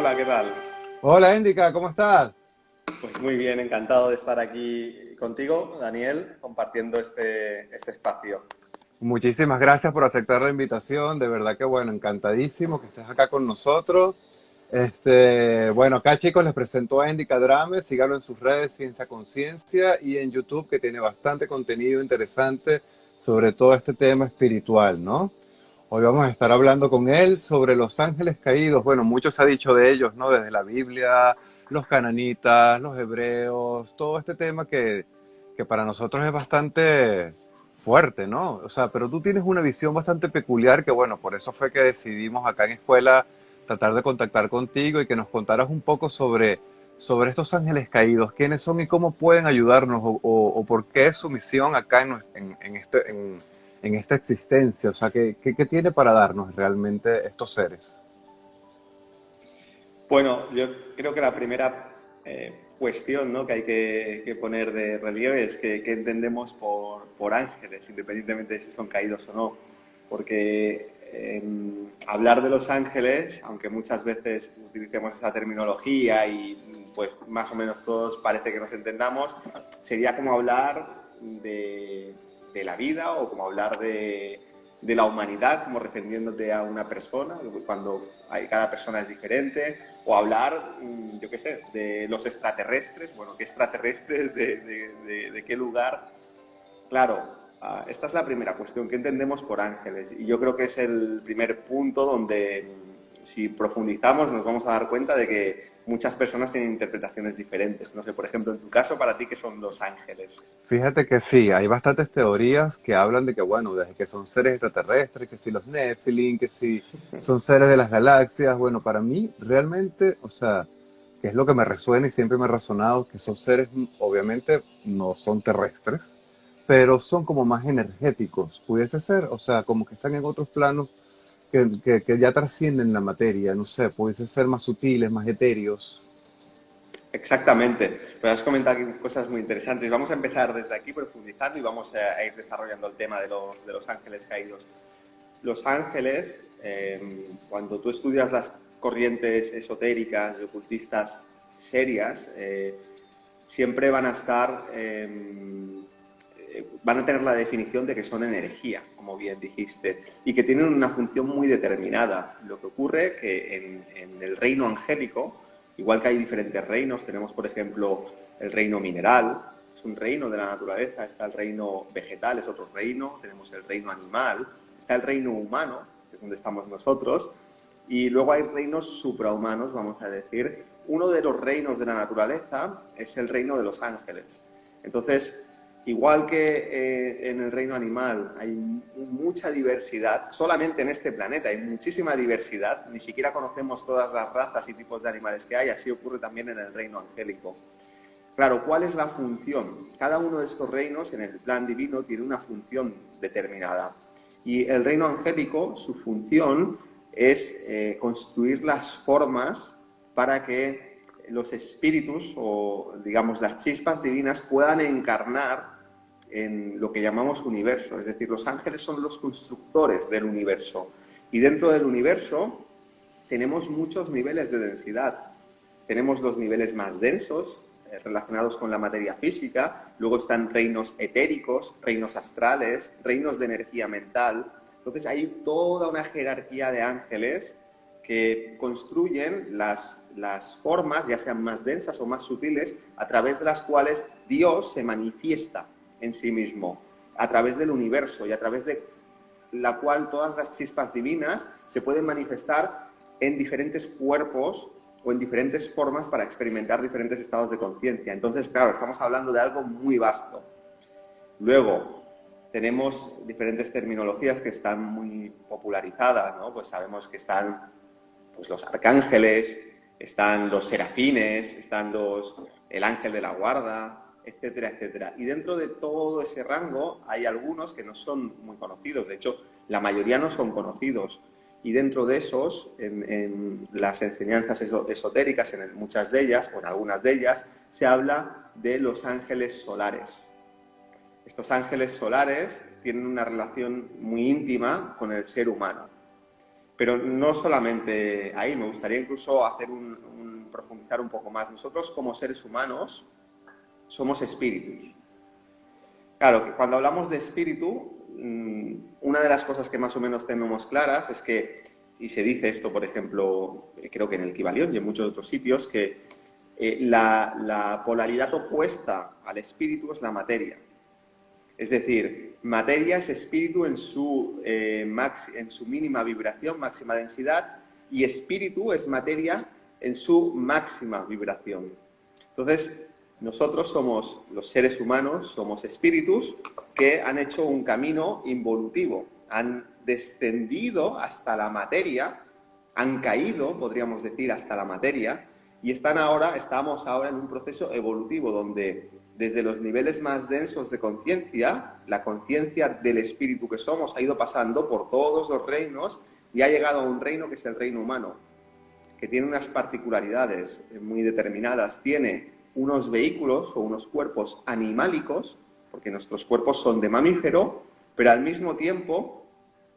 hola, ¿qué tal? Hola, Indica, ¿cómo estás? Pues muy bien, encantado de estar aquí contigo, Daniel, compartiendo este espacio. Muchísimas gracias por aceptar la invitación. De verdad que bueno, encantadísimo que estés acá con nosotros. Bueno, acá chicos les presento a Indica Drame, síganlo en sus redes Ciencia Conciencia y en YouTube que tiene bastante contenido interesante sobre todo este tema espiritual, ¿no? Hoy vamos a estar hablando con él sobre los ángeles caídos. Bueno, mucho se ha dicho de ellos, ¿no? Desde la Biblia, los cananitas, los hebreos, todo este tema que para nosotros es bastante fuerte, ¿no? O sea, pero tú tienes una visión bastante peculiar que, bueno, por eso fue que decidimos acá en escuela tratar de contactar contigo y que nos contaras un poco sobre estos ángeles caídos, quiénes son y cómo pueden ayudarnos o por qué es su misión acá en esta existencia. O sea, ¿qué tiene para darnos realmente estos seres? Bueno, yo creo que la primera cuestión, ¿no?, que hay que poner de relieve es que entendemos por ángeles, independientemente de si son caídos o no. Porque hablar de los ángeles, aunque muchas veces utilicemos esa terminología y pues más o menos todos parece que nos entendamos, sería como hablar de la vida o como hablar de la humanidad, como refiriéndote a una persona, cuando cada persona es diferente, o hablar, yo qué sé, de los extraterrestres, bueno, ¿qué extraterrestres? ¿De qué lugar? Claro, esta es la primera cuestión, ¿qué entendemos por ángeles? Y yo creo que es el primer punto donde, si profundizamos, nos vamos a dar cuenta de que muchas personas tienen interpretaciones diferentes. No sé, por ejemplo, en tu caso, para ti, ¿qué son los ángeles? Fíjate que sí, hay bastantes teorías que hablan de que, bueno, desde que son seres extraterrestres, que si los Nephilim, que si son seres de las galaxias. Bueno, para mí, realmente, o sea, que es lo que me resuena y siempre me ha resonado, que esos seres obviamente no son terrestres, pero son como más energéticos, pudiese ser, o sea, como que están en otros planos que ya trascienden la materia, no sé, pudiese ser más sutiles, más etéreos. Exactamente, pero has comentado aquí cosas muy interesantes. Vamos a empezar desde aquí profundizando y vamos a ir desarrollando el tema de los ángeles caídos. Los ángeles, cuando tú estudias las corrientes esotéricas y ocultistas serias, siempre van a estar, van a tener la definición de que son energía, como bien dijiste, y que tienen una función muy determinada. Lo que ocurre que en el reino angélico, igual que hay diferentes reinos, tenemos por ejemplo el reino mineral, es un reino de la naturaleza, está el reino vegetal, es otro reino, tenemos el reino animal, está el reino humano, que es donde estamos nosotros, y luego hay reinos suprahumanos, vamos a decir. Uno de los reinos de la naturaleza es el reino de los ángeles. Entonces, igual que en el reino animal hay mucha diversidad, solamente en este planeta hay muchísima diversidad, ni siquiera conocemos todas las razas y tipos de animales que hay, así ocurre también en el reino angélico. Claro, ¿cuál es la función? Cada uno de estos reinos en el plan divino tiene una función determinada. Y el reino angélico, su función es construir las formas para que los espíritus o, digamos, las chispas divinas puedan encarnar en lo que llamamos universo. Es decir, los ángeles son los constructores del universo. Y dentro del universo tenemos muchos niveles de densidad. Tenemos los niveles más densos, relacionados con la materia física, luego están reinos etéricos, reinos astrales, reinos de energía mental. Entonces hay toda una jerarquía de ángeles que construyen las formas, ya sean más densas o más sutiles, a través de las cuales Dios se manifiesta en sí mismo, a través del universo y a través de la cual todas las chispas divinas se pueden manifestar en diferentes cuerpos o en diferentes formas para experimentar diferentes estados de conciencia. Entonces, claro, estamos hablando de algo muy vasto. Luego, tenemos diferentes terminologías que están muy popularizadas, ¿no? Pues sabemos que están, pues, los arcángeles, están los serafines, están el ángel de la guarda, etcétera, etcétera. Y dentro de todo ese rango hay algunos que no son muy conocidos, de hecho, la mayoría no son conocidos. Y dentro de esos, en las enseñanzas esotéricas, en muchas de ellas, o en algunas de ellas, se habla de los ángeles solares. Estos ángeles solares tienen una relación muy íntima con el ser humano. Pero no solamente ahí, me gustaría incluso hacer profundizar un poco más. Nosotros como seres humanos somos espíritus. Claro, que cuando hablamos de espíritu, una de las cosas que más o menos tenemos claras es que, y se dice esto, por ejemplo, creo que en el Kybalión y en muchos otros sitios, que la polaridad opuesta al espíritu es la materia. Es decir, materia es espíritu en su mínima vibración, máxima densidad, y espíritu es materia en su máxima vibración. Entonces, nosotros somos los seres humanos, somos espíritus que han hecho un camino involutivo, han descendido hasta la materia, han caído, podríamos decir, hasta la materia, y estamos ahora en un proceso evolutivo donde desde los niveles más densos de conciencia, la conciencia del espíritu que somos ha ido pasando por todos los reinos y ha llegado a un reino que es el reino humano, que tiene unas particularidades muy determinadas. Tiene unos vehículos o unos cuerpos animálicos, porque nuestros cuerpos son de mamífero, pero al mismo tiempo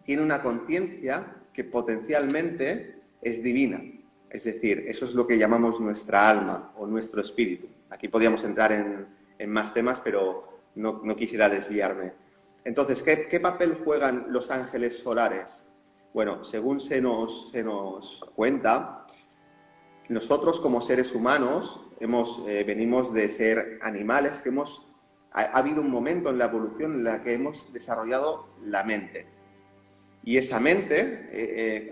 tiene una conciencia que potencialmente es divina. Es decir, eso es lo que llamamos nuestra alma o nuestro espíritu. Aquí podríamos entrar en más temas, pero no quisiera desviarme. Entonces, ¿qué papel juegan los ángeles solares? Bueno, según se nos cuenta, nosotros como seres humanos venimos de ser animales que ha habido un momento en la evolución en la que hemos desarrollado la mente. Y esa mente,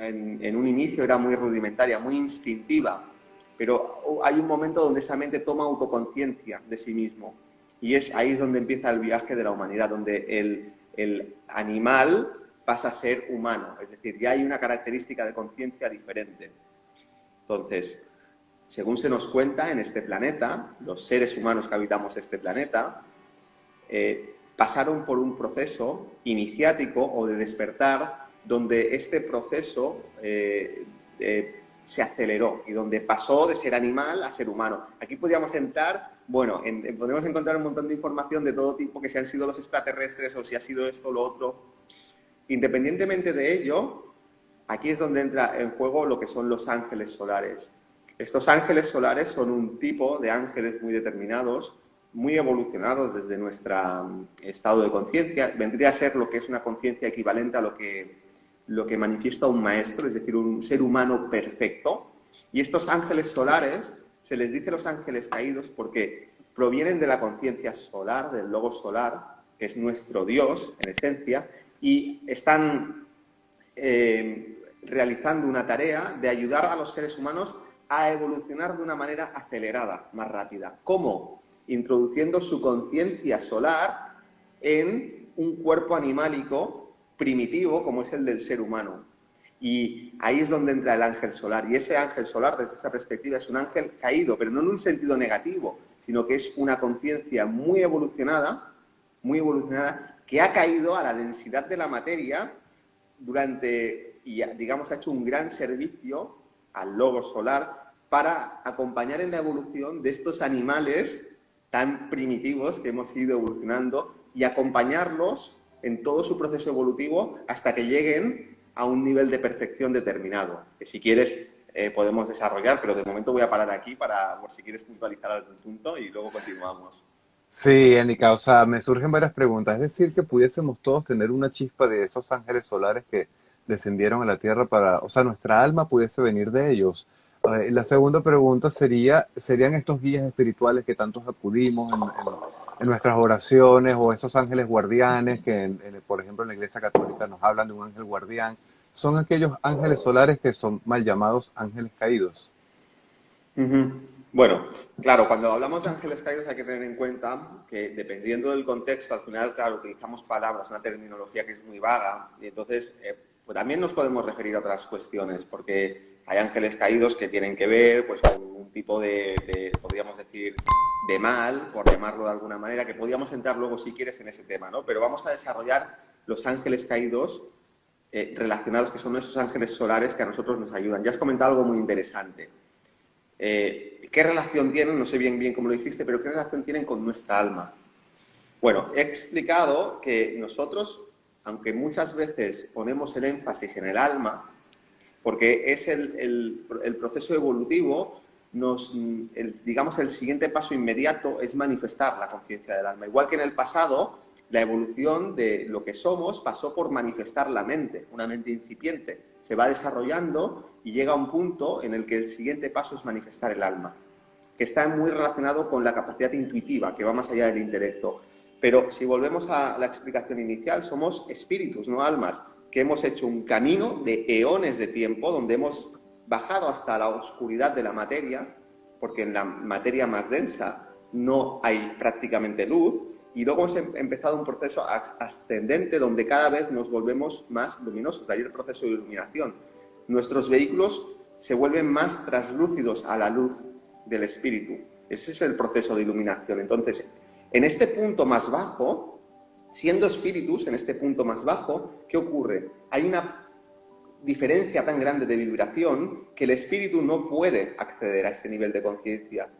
en un inicio era muy rudimentaria, muy instintiva, pero hay un momento donde esa mente toma autoconciencia de sí mismo. Y ahí es donde empieza el viaje de la humanidad, donde el animal pasa a ser humano. Es decir, ya hay una característica de conciencia diferente. Entonces, según se nos cuenta, en este planeta, los seres humanos que habitamos este planeta, pasaron por un proceso iniciático o de despertar, donde este proceso se aceleró y donde pasó de ser animal a ser humano. Aquí podríamos entrar, bueno, podemos encontrar un montón de información de todo tipo, que si han sido los extraterrestres o si ha sido esto o lo otro. Independientemente de ello, aquí es donde entra en juego lo que son los ángeles solares. Estos ángeles solares son un tipo de ángeles muy determinados, muy evolucionados desde nuestro estado de conciencia. Vendría a ser lo que es una conciencia equivalente a lo que manifiesta un maestro, es decir, un ser humano perfecto. Y estos ángeles solares, se les dice los ángeles caídos porque provienen de la conciencia solar, del logo solar, que es nuestro Dios en esencia, y están realizando una tarea de ayudar a los seres humanos a evolucionar de una manera acelerada, más rápida. ¿Cómo? Introduciendo su conciencia solar en un cuerpo animálico primitivo como es el del ser humano. Y ahí es donde entra el ángel solar. Y ese ángel solar, desde esta perspectiva, es un ángel caído, pero no en un sentido negativo, sino que es una conciencia muy evolucionada, que ha caído a la densidad de la materia y digamos, ha hecho un gran servicio al logo solar para acompañar en la evolución de estos animales tan primitivos que hemos ido evolucionando y acompañarlos en todo su proceso evolutivo hasta que lleguen a un nivel de perfección determinado, que si quieres podemos desarrollar, pero de momento voy a parar aquí por si quieres puntualizar algún punto y luego continuamos. Sí, Erika, o sea, me surgen varias preguntas. Es decir, que pudiésemos todos tener una chispa de esos ángeles solares que descendieron a la Tierra o sea, nuestra alma pudiese venir de ellos. La segunda pregunta ¿serían estos guías espirituales que tantos acudimos en nuestras oraciones o esos ángeles guardianes que, por ejemplo, en la Iglesia Católica nos hablan de un ángel guardián? ¿Son aquellos ángeles solares que son mal llamados ángeles caídos? Bueno, claro, cuando hablamos de ángeles caídos hay que tener en cuenta que dependiendo del contexto, al final, claro, utilizamos palabras, una terminología que es muy vaga y entonces pues también nos podemos referir a otras cuestiones porque hay ángeles caídos que tienen que ver pues con un tipo podríamos decir, de mal, por llamarlo de alguna manera, que podríamos entrar luego si quieres en ese tema, ¿no? Pero vamos a desarrollar los ángeles caídos relacionados, que son esos ángeles solares que a nosotros nos ayudan. Ya has comentado algo muy interesante. ¿Qué relación tienen? No sé bien cómo lo dijiste, pero ¿qué relación tienen con nuestra alma? Bueno, he explicado que nosotros, aunque muchas veces ponemos el énfasis en el alma, porque es el proceso evolutivo, digamos, el siguiente paso inmediato es manifestar la conciencia del alma. Igual que en el pasado, la evolución de lo que somos pasó por manifestar la mente, una mente incipiente. Se va desarrollando y llega a un punto en el que el siguiente paso es manifestar el alma, que está muy relacionado con la capacidad intuitiva, que va más allá del intelecto. Pero si volvemos a la explicación inicial, somos espíritus, no almas, que hemos hecho un camino de eones de tiempo, donde hemos bajado hasta la oscuridad de la materia, porque en la materia más densa no hay prácticamente luz, y luego hemos empezado un proceso ascendente donde cada vez nos volvemos más luminosos, de ahí el proceso de iluminación. Nuestros vehículos se vuelven más translúcidos a la luz del espíritu. Ese es el proceso de iluminación. Entonces, en este punto más bajo, siendo espíritus, en este punto más bajo, ¿qué ocurre? Hay una diferencia tan grande de vibración que el espíritu no puede acceder a este nivel de conciencia.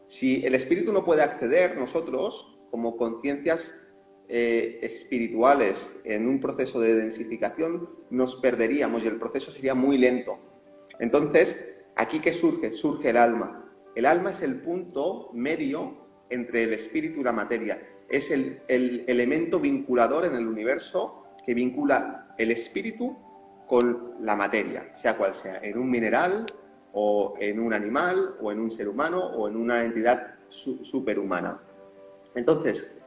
Si el espíritu no puede acceder, nosotros, como conciencias espirituales, en un proceso de densificación, nos perderíamos y el proceso sería muy lento. Entonces, ¿aquí qué surge? Surge el alma. El alma es el punto medio entre el espíritu y la materia. Es el elemento vinculador en el universo que vincula el espíritu con la materia, sea cual sea, en un mineral o en un animal o en un ser humano o en una entidad superhumana. Entonces,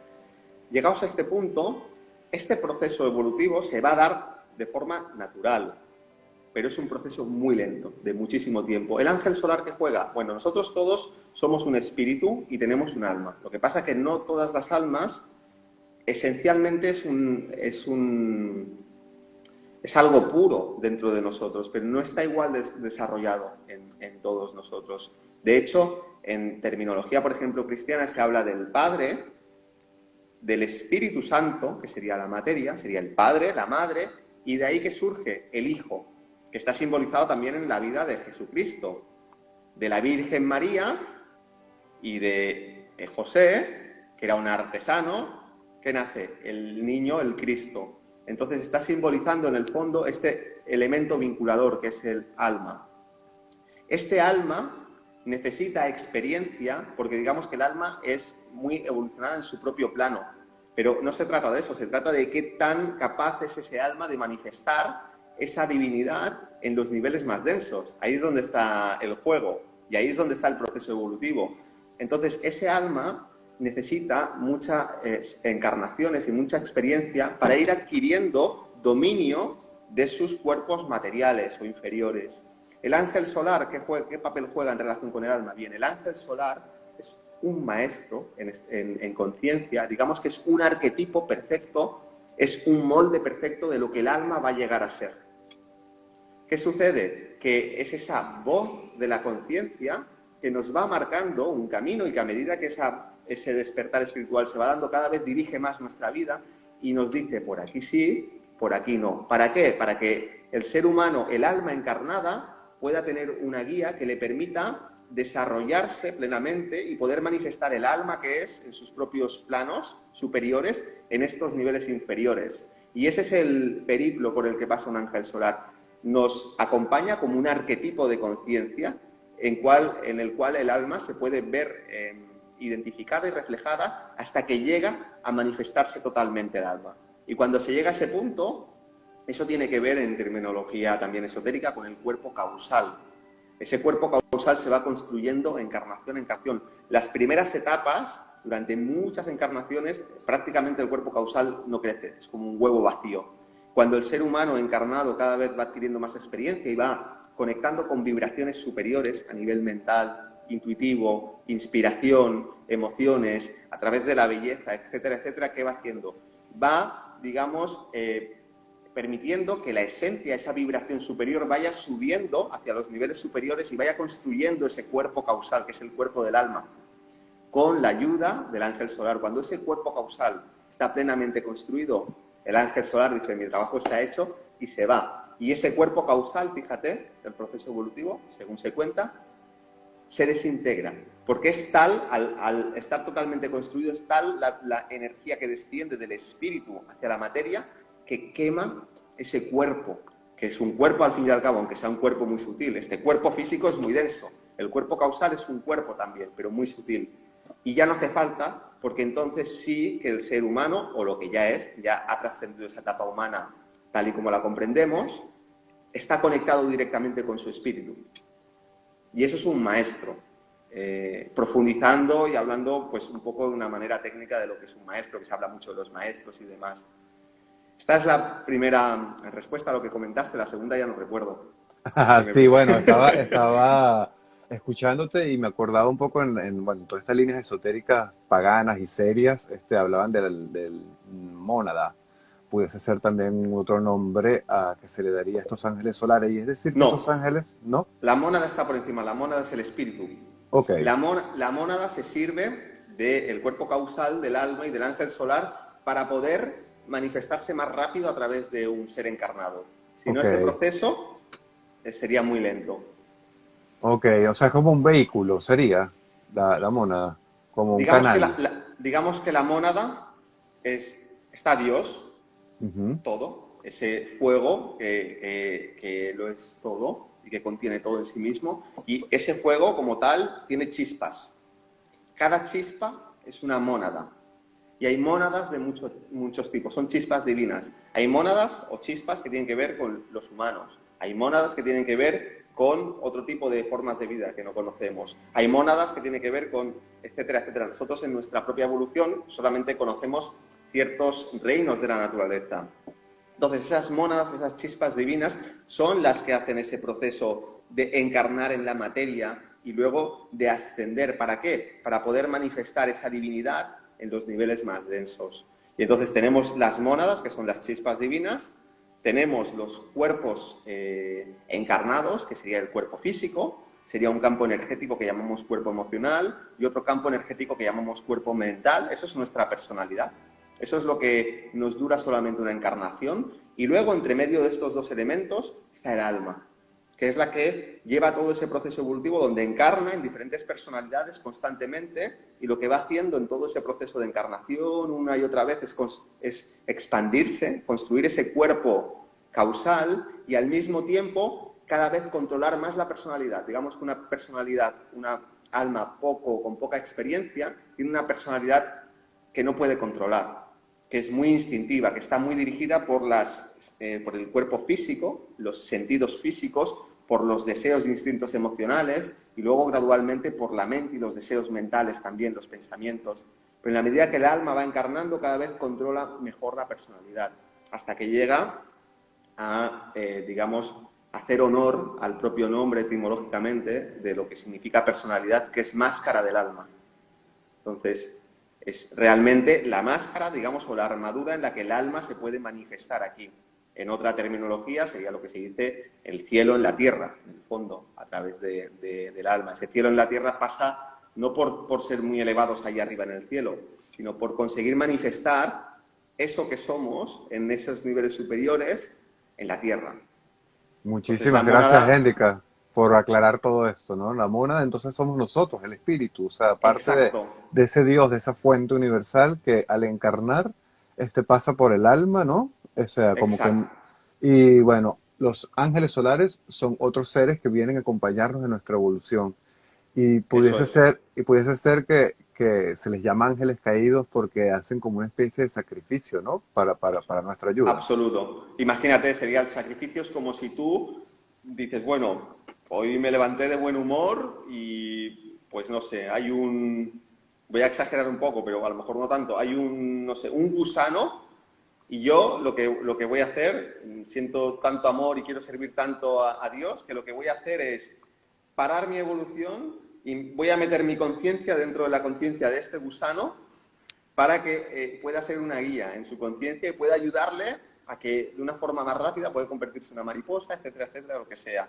llegados a este punto, este proceso evolutivo se va a dar de forma natural, pero es un proceso muy lento, de muchísimo tiempo. ¿El ángel solar que juega? Bueno, nosotros todos somos un espíritu y tenemos un alma. Lo que pasa es que no todas las almas, esencialmente es algo puro dentro de nosotros, pero no está igual desarrollado en todos nosotros. De hecho, en terminología, por ejemplo, cristiana, se habla del Padre, del Espíritu Santo, que sería la materia, sería el Padre, la Madre, y de ahí que surge el Hijo, que está simbolizado también en la vida de Jesucristo, de la Virgen María y de José, que era un artesano, que nace el niño, el Cristo. Entonces está simbolizando en el fondo este elemento vinculador que es el alma. Este alma necesita experiencia porque digamos que el alma es muy evolucionada en su propio plano, pero no se trata de eso, se trata de qué tan capaz es ese alma de manifestar esa divinidad en los niveles más densos. Ahí es donde está el juego y ahí es donde está el proceso evolutivo. Entonces ese alma necesita muchas encarnaciones y mucha experiencia para ir adquiriendo dominio de sus cuerpos materiales o inferiores. El ángel solar, ¿qué papel juega en relación con el alma? Bien, el ángel solar es un maestro en conciencia, digamos que es un arquetipo perfecto, es un molde perfecto de lo que el alma va a llegar a ser. ¿Qué sucede? Que es esa voz de la conciencia que nos va marcando un camino y que a medida que ese despertar espiritual se va dando, cada vez dirige más nuestra vida y nos dice por aquí sí, por aquí no. ¿Para qué? Para que el ser humano, el alma encarnada, pueda tener una guía que le permita desarrollarse plenamente y poder manifestar el alma que es en sus propios planos superiores en estos niveles inferiores. Y ese es el periplo por el que pasa un ángel solar. Nos acompaña como un arquetipo de conciencia en el cual el alma se puede ver identificada y reflejada hasta que llega a manifestarse totalmente el alma. Y cuando se llega a ese punto, eso tiene que ver en terminología también esotérica con el cuerpo causal. Ese cuerpo causal se va construyendo encarnación en encarnación. Las primeras etapas, durante muchas encarnaciones, prácticamente el cuerpo causal no crece, es como un huevo vacío. Cuando el ser humano encarnado cada vez va adquiriendo más experiencia y va conectando con vibraciones superiores a nivel mental, intuitivo, inspiración, emociones, a través de la belleza, etcétera, etcétera, ¿qué va haciendo? Va, digamos, permitiendo que la esencia, esa vibración superior, vaya subiendo hacia los niveles superiores y vaya construyendo ese cuerpo causal, que es el cuerpo del alma, con la ayuda del ángel solar. Cuando ese cuerpo causal está plenamente construido, el ángel solar dice, mi trabajo está hecho, y se va. Y ese cuerpo causal, fíjate, el proceso evolutivo, según se cuenta, se desintegra. Porque es tal, al estar totalmente construido, es tal la energía que desciende del espíritu hacia la materia, que quema ese cuerpo que es un cuerpo al fin y al cabo, aunque sea un cuerpo muy sutil. Este cuerpo físico es muy denso. El cuerpo causal es un cuerpo también, pero muy sutil. Y ya no hace falta, porque entonces sí que el ser humano, o lo que ya es, ya ha trascendido esa etapa humana tal y como la comprendemos, está conectado directamente con su espíritu. Y eso es un maestro, profundizando y hablando pues un poco de una manera técnica de lo que es un maestro, que se habla mucho de los maestros y demás. Esta es la primera respuesta a lo que comentaste, la segunda ya no recuerdo. Sí, bueno, estaba escuchándote y me acordaba un poco bueno, todas estas líneas esotéricas paganas y serias, hablaban del mónada. Pudiese ser también otro nombre a que se le daría a estos ángeles solares. Y es decir, que estos No, ángeles, ¿no? la mónada está por encima, la mónada es el espíritu. Ok, La mónada se sirve del cuerpo causal, del alma y del ángel solar para poder manifestarse más rápido a través de un ser encarnado. Si no, ok, ese proceso sería muy lento. ok. O sea, es como un vehículo, sería la mónada, como un canal. Digamos que la mónada está Dios, Ujú. todo, ese fuego que lo es todo y que contiene todo en sí mismo, y ese fuego como tal tiene chispas. Cada chispa es una mónada. Y hay mónadas de muchos tipos, son chispas divinas. Hay mónadas o chispas que tienen que ver con los humanos. Hay mónadas que tienen que ver con otro tipo de formas de vida que no conocemos. Hay mónadas que tienen que ver con etcétera, etcétera. Nosotros en nuestra propia evolución solamente conocemos ciertos reinos de la naturaleza. Entonces esas mónadas, esas chispas divinas, son las que hacen ese proceso de encarnar en la materia y luego de ascender. ¿Para qué? Para poder manifestar esa divinidad en los niveles más densos. Y entonces tenemos las mónadas, que son las chispas divinas, tenemos los cuerpos encarnados, que sería el cuerpo físico, sería un campo energético que llamamos cuerpo emocional y otro campo energético que llamamos cuerpo mental. Eso es nuestra personalidad. Eso es lo que nos dura solamente una encarnación. Y luego, entre medio de estos dos elementos, está el alma, que es la que lleva todo ese proceso evolutivo donde encarna en diferentes personalidades constantemente, y lo que va haciendo en todo ese proceso de encarnación una y otra vez es expandirse, construir ese cuerpo causal y al mismo tiempo cada vez controlar más la personalidad. Digamos que una personalidad, una alma con poca experiencia, tiene una personalidad que no puede controlar, que es muy instintiva, que está muy dirigida por el cuerpo físico, los sentidos físicos, por los deseos e instintos emocionales y luego gradualmente por la mente y los deseos mentales también, los pensamientos. Pero en la medida que el alma va encarnando, cada vez controla mejor la personalidad, hasta que llega a, digamos, hacer honor al propio nombre etimológicamente de lo que significa personalidad, que es máscara del alma. Entonces, es realmente la máscara, digamos, o la armadura en la que el alma se puede manifestar aquí. En otra terminología sería lo que se dice el cielo en la tierra, en el fondo, a través del alma. Ese cielo en la tierra pasa no por ser muy elevados allá arriba en el cielo, sino por conseguir manifestar eso que somos en esos niveles superiores en la tierra. Entonces la Muchísimas gracias, mónada, Héndica, por aclarar todo esto, ¿no? La mónada entonces somos nosotros, el espíritu, o sea, parte exacto, de ese Dios, de esa fuente universal que al encarnar, pasa por el alma, ¿no? O sea, como que, exacto, y bueno, los ángeles solares son otros seres que vienen a acompañarnos en nuestra evolución. eso es. Y pudiese ser que se les llama ángeles caídos porque hacen como una especie de sacrificio, ¿no? Para nuestra ayuda. Absoluto. Imagínate, sería el sacrificio, es como si tú dices, bueno, hoy me levanté de buen humor y pues no sé, voy a exagerar un poco, pero a lo mejor no tanto, hay no sé, un gusano y yo lo que voy a hacer, siento tanto amor y quiero servir tanto a Dios, que lo que voy a hacer es parar mi evolución y voy a meter mi conciencia dentro de la conciencia de este gusano para que pueda ser una guía en su conciencia y pueda ayudarle a que de una forma más rápida pueda convertirse en una mariposa, etcétera, etcétera, lo que sea,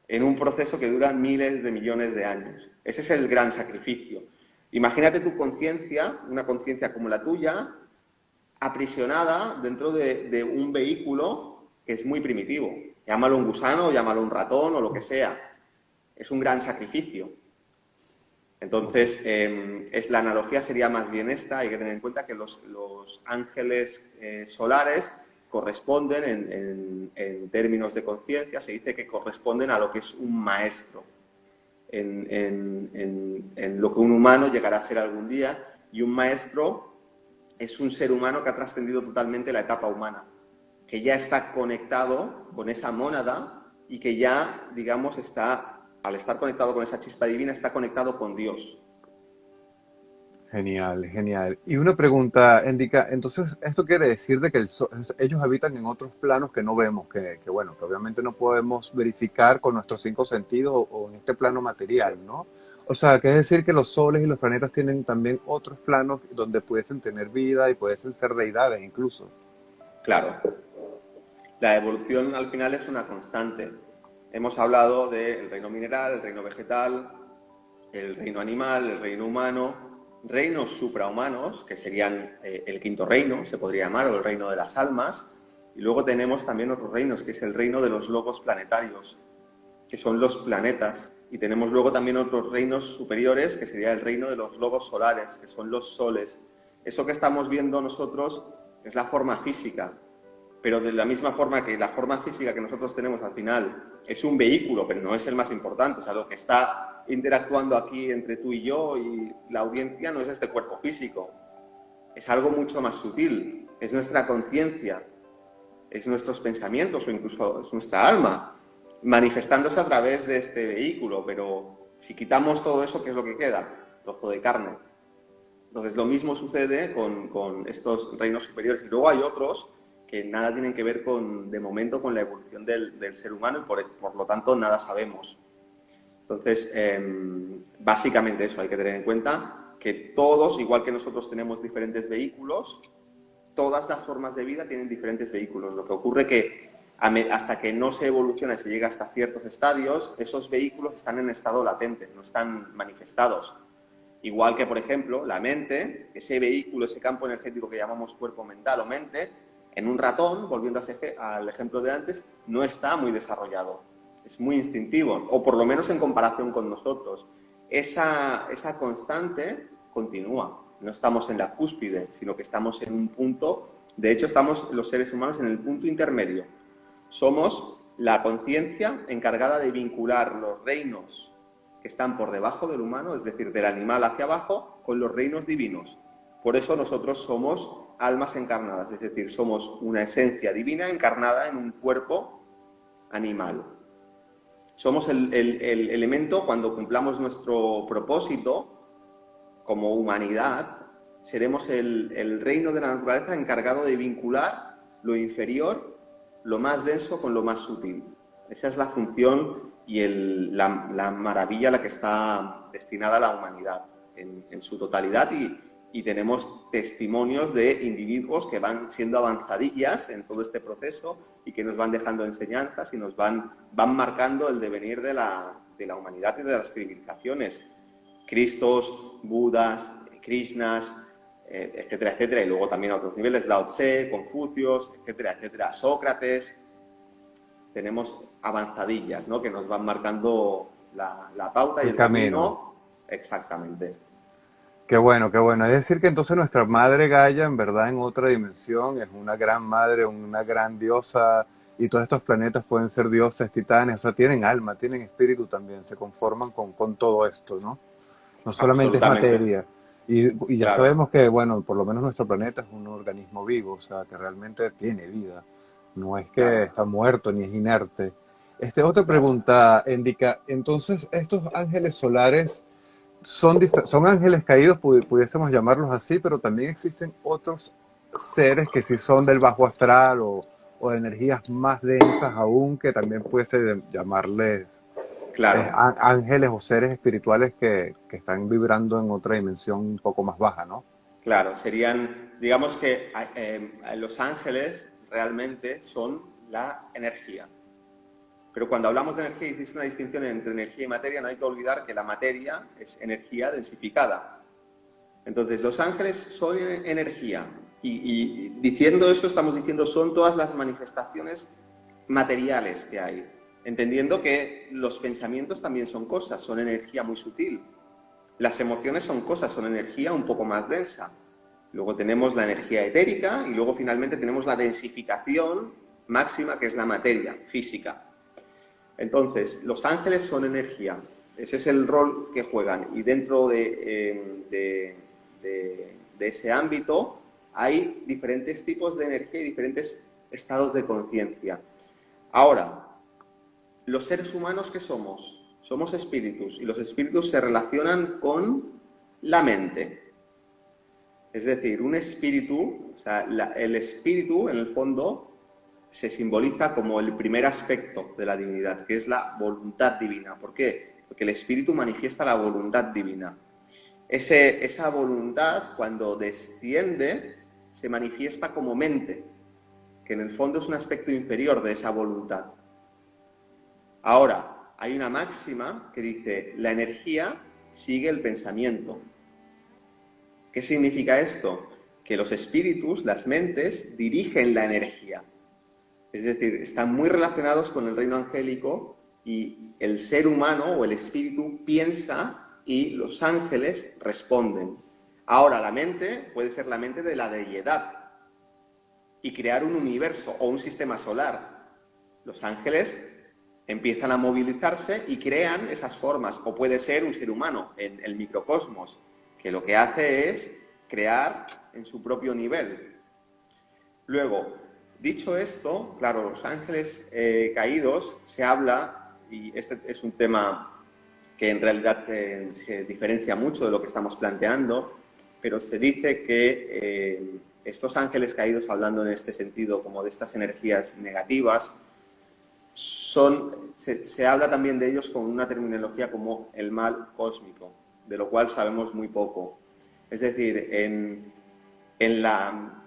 en un proceso que dura miles de millones de años. Ese es el gran sacrificio. Imagínate tu conciencia, una conciencia como la tuya, aprisionada dentro de un vehículo que es muy primitivo. Llámalo un gusano, llámalo un ratón o lo que sea. Es un gran sacrificio. Entonces, la analogía sería más bien esta. Hay que tener en cuenta que los ángeles solares corresponden en términos de conciencia, se dice que corresponden a lo que es un maestro, en lo que un humano llegará a ser algún día, y un maestro es un ser humano que ha trascendido totalmente la etapa humana, que ya está conectado con esa mónada y que ya, digamos, al estar conectado con esa chispa divina, está conectado con Dios. Genial, genial. Y una pregunta, Indica, entonces, ¿esto quiere decir de que ellos habitan en otros planos que no vemos, bueno, que obviamente no podemos verificar con nuestros cinco sentidos o en este plano material, ¿no? O sea, ¿quiere decir que los soles y los planetas tienen también otros planos donde pudiesen tener vida y pudiesen ser deidades incluso? Claro, la evolución al final es una constante. Hemos hablado del reino mineral, el reino vegetal, el reino animal, el reino humano, reinos suprahumanos, que serían el quinto reino, se podría llamar, o el reino de las almas, y luego tenemos también otros reinos, que es el reino de los logos planetarios, que son los planetas, y tenemos luego también otros reinos superiores, que sería el reino de los logos solares, que son los soles. Eso que estamos viendo nosotros es la forma física, pero de la misma forma que la forma física que nosotros tenemos al final es un vehículo, pero no es el más importante, o sea, lo que está interactuando aquí entre tú y yo y la audiencia no es este cuerpo físico, es algo mucho más sutil, es nuestra conciencia, es nuestros pensamientos o incluso es nuestra alma manifestándose a través de este vehículo, pero si quitamos todo eso, ¿qué es lo que queda? Trozo de carne. Entonces lo mismo sucede con estos reinos superiores, y luego hay otros que nada tienen que ver de momento con la evolución del ser humano, y por lo tanto nada sabemos. Entonces, básicamente eso, hay que tener en cuenta que todos, igual que nosotros tenemos diferentes vehículos, todas las formas de vida tienen diferentes vehículos. Lo que ocurre que hasta que no se evoluciona y se llega hasta ciertos estadios, esos vehículos están en estado latente, no están manifestados. Igual que, por ejemplo, la mente, ese vehículo, ese campo energético que llamamos cuerpo mental o mente, en un ratón, volviendo al ejemplo de antes, no está muy desarrollado. Es muy instintivo, o por lo menos en comparación con nosotros. Esa constante continúa. No estamos en la cúspide, sino que estamos en un punto. De hecho, estamos los seres humanos en el punto intermedio. Somos la conciencia encargada de vincular los reinos que están por debajo del humano, es decir, del animal hacia abajo, con los reinos divinos. Por eso nosotros somos almas encarnadas, es decir, somos una esencia divina encarnada en un cuerpo animal. Somos el elemento, cuando cumplamos nuestro propósito como humanidad, seremos el reino de la naturaleza encargado de vincular lo inferior, lo más denso, con lo más sutil. Esa es la función y la maravilla a la que está destinada la humanidad en su totalidad, y tenemos testimonios de individuos que van siendo avanzadillas en todo este proceso y que nos van dejando enseñanzas y nos van marcando el devenir de la humanidad y de las civilizaciones. Cristos, Budas, Krishnas, etcétera, etcétera, y luego también a otros niveles, Lao Tse, Confucios, etcétera, etcétera, Sócrates. Tenemos avanzadillas, ¿no?, que nos van marcando la pauta y el camino. Exactamente. Qué bueno, qué bueno. Es decir que entonces nuestra madre Gaia, en verdad, en otra dimensión, es una gran madre, una gran diosa, y todos estos planetas pueden ser dioses, titanes, o sea, tienen alma, tienen espíritu también, se conforman con todo esto, ¿no? No solamente es materia. Y ya Claro. sabemos que, bueno, por lo menos nuestro planeta es un organismo vivo, o sea, que realmente tiene vida. No es que está muerto ni es inerte. Otra pregunta, Indica. Entonces, estos ángeles solares son ángeles caídos, pudiésemos llamarlos así, pero también existen otros seres que sí son del bajo astral o de energías más densas aún, que también pudiese llamarles Claro. ángeles o seres espirituales que están vibrando en otra dimensión un poco más baja, ¿no? Claro, serían, digamos que los ángeles realmente son la energía. Pero cuando hablamos de energía, existe una distinción entre energía y materia. No hay que olvidar que la materia es energía densificada. Entonces, los ángeles son energía. Y diciendo eso, estamos diciendo son todas las manifestaciones materiales que hay. Entendiendo que los pensamientos también son cosas, son energía muy sutil. Las emociones son cosas, son energía un poco más densa. Luego tenemos la energía etérica y luego finalmente tenemos la densificación máxima, que es la materia física. Entonces, los ángeles son energía. Ese es el rol que juegan. Y dentro de ese ámbito hay diferentes tipos de energía y diferentes estados de conciencia. Ahora, los seres humanos, ¿qué somos? Somos espíritus y los espíritus se relacionan con la mente. Es decir, un espíritu, o sea, el espíritu en el fondo se simboliza como el primer aspecto de la divinidad, que es la voluntad divina. ¿Por qué? Porque el espíritu manifiesta la voluntad divina. Esa voluntad, cuando desciende, se manifiesta como mente, que en el fondo es un aspecto inferior de esa voluntad. Ahora, hay una máxima que dice, la energía sigue el pensamiento. ¿Qué significa esto? Que los espíritus, las mentes, dirigen la energía. Es decir, están muy relacionados con el reino angélico y el ser humano o el espíritu piensa y los ángeles responden. Ahora, la mente puede ser la mente de la deidad y crear un universo o un sistema solar. Los ángeles empiezan a movilizarse y crean esas formas, o puede ser un ser humano en el microcosmos, que lo que hace es crear en su propio nivel. Luego, dicho esto, claro, los ángeles caídos se habla, y este es un tema que en realidad se diferencia mucho de lo que estamos planteando, pero se dice que estos ángeles caídos, hablando en este sentido como de estas energías negativas, se habla también de ellos con una terminología como el mal cósmico, de lo cual sabemos muy poco. Es decir, en